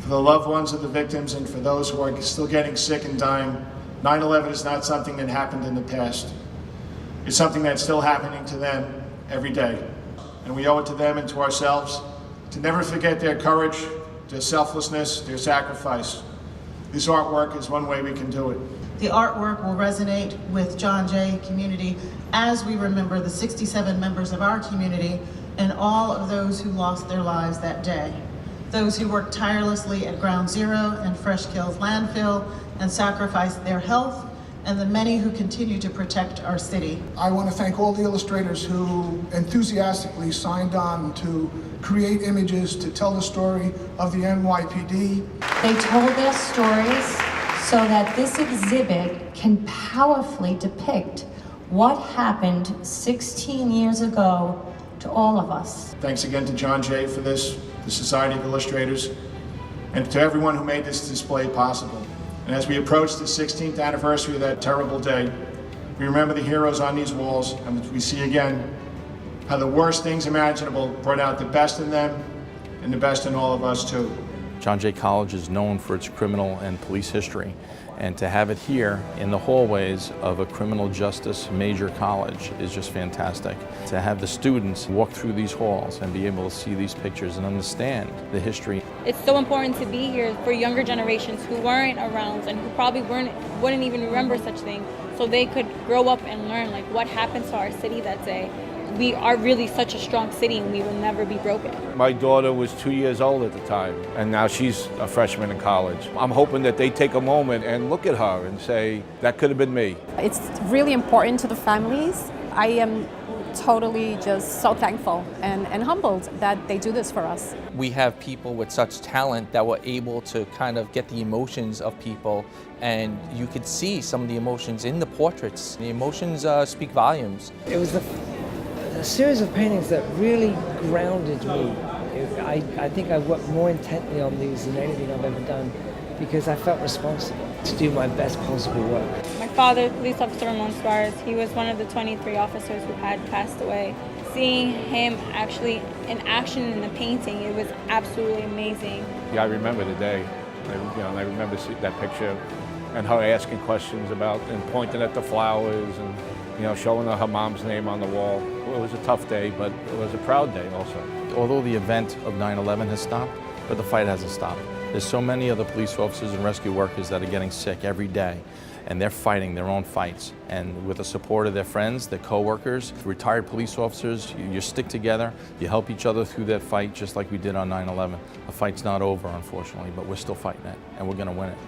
For the loved ones of the victims and for those who are still getting sick and dying, 9/11 is not something that happened in the past. It's something that's still happening to them every day. And we owe it to them and to ourselves to never forget their courage, their selflessness, their sacrifice. This artwork is one way we can do it. The artwork will resonate with John Jay community as we remember the 67 members of our community and all of those who lost their lives that day. Those who worked tirelessly at Ground Zero and Fresh Kills landfill and sacrificed their health, and the many who continue to protect our city. I want to thank all the illustrators who enthusiastically signed on to create images to tell the story of the NYPD. They told their stories so that this exhibit can powerfully depict what happened 16 years ago to all of us. Thanks again to John Jay for this, the Society of Illustrators, and to everyone who made this display possible. And as we approach the 16th anniversary of that terrible day, we remember the heroes on these walls, and we see again how the worst things imaginable brought out the best in them and the best in all of us too. John Jay College is known for its criminal and police history, and to have it here in the hallways of a criminal justice major college is just fantastic. To have the students walk through these halls and be able to see these pictures and understand the history. It's so important to be here for younger generations who weren't around and who probably wouldn't even remember such things, so they could grow up and learn like what happened to our city that day. We are really such a strong city and we will never be broken. My daughter was 2 years old at the time, and now she's a freshman in college. I'm hoping that they take a moment and look at her and say, that could have been me. It's really important to the families. I am totally just so thankful and humbled that they do this for us. We have people with such talent that were able to kind of get the emotions of people, and you could see some of the emotions in the portraits. The emotions speak volumes. It was a series of paintings that really grounded me. I think I worked more intently on these than anything I've ever done because I felt responsible to do my best possible work. My father, police officer Ramon Suarez, he was one of the 23 officers who had passed away. Seeing him actually in action in the painting, it was absolutely amazing. Yeah, I remember the day. I remember that picture and her asking questions about and pointing at the flowers and showing her mom's name on the wall. It was a tough day, but it was a proud day also. Although the event of 9/11 has stopped, but the fight hasn't stopped. There's so many other police officers and rescue workers that are getting sick every day, and they're fighting their own fights. And with the support of their friends, their co-workers, retired police officers, you stick together, you help each other through that fight just like we did on 9/11. The fight's not over, unfortunately, but we're still fighting it, and we're gonna win it.